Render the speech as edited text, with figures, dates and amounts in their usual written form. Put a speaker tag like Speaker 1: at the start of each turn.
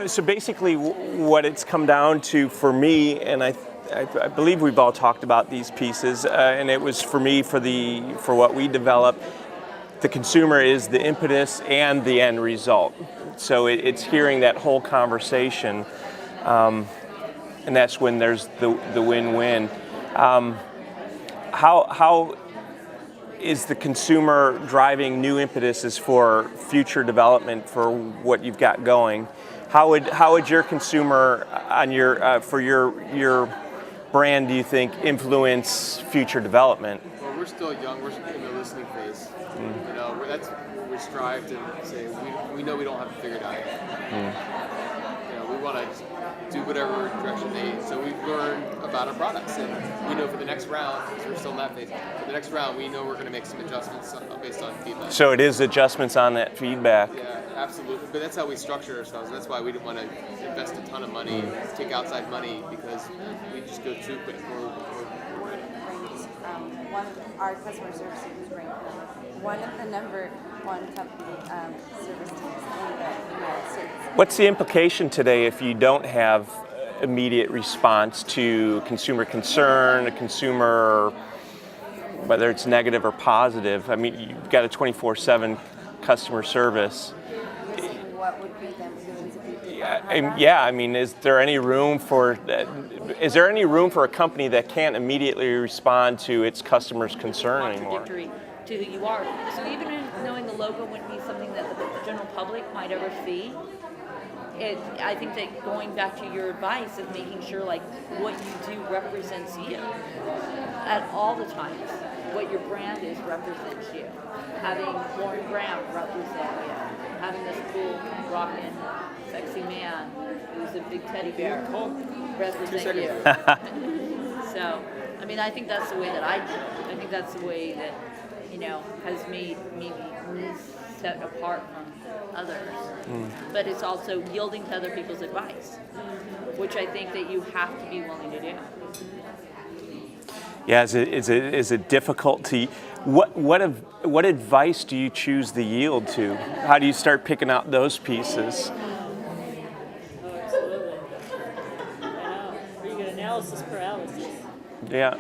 Speaker 1: So basically what it's come down to for me, and I believe we've all talked about these pieces, and it was for me, for what we develop, the consumer is the impetus and the end result. So it's hearing that whole conversation, and that's when there's the win-win. How is the consumer driving new impetuses for future development for what you've got going? How would your consumer on for your brand, do you think, influence future development?
Speaker 2: Well, we're still young. We're in the listening phase. That's what we strive to say. We know we don't have it figured out yet. We want to do whatever direction they. So we've learned about our products, and we know for the next round, because we're still in that phase. For the next round, we know we're going to make some adjustments based on feedback.
Speaker 1: So it is adjustments on that feedback.
Speaker 2: Yeah, absolutely. But that's how we structure ourselves. That's why we didn't want to invest a ton of money, take outside money, because we just go too quick.
Speaker 3: One of our customer service is ranked one of the number one company service teams in the United States.
Speaker 1: What's the implication today if you don't have immediate response to consumer concern, a consumer, whether it's negative or positive? I mean, you've got a 24/7 customer service.
Speaker 3: What would be the millions of people?
Speaker 1: I mean, is there any room for a company that can't immediately respond to its customers' concern anymore?
Speaker 4: Contradictory to who you are. So even knowing the logo wouldn't be something that the general public might ever see, I think that going back to your advice of making sure like what you do represents you at all the times. What your brand is represents you. Having Lauren Graham represent you. Having this cool, rockin', sexy man who's a big teddy bear represent you. So, I mean, I think that's the way that I do it. I think that's the way that, has made me set apart from others. But it's also yielding to other people's advice, which I think that you have to be willing to do.
Speaker 1: Yeah, is it difficult to? What advice do you choose to yield to? How do you start picking out those pieces?
Speaker 5: Oh, absolutely. I know. You get analysis paralysis.
Speaker 1: Yeah.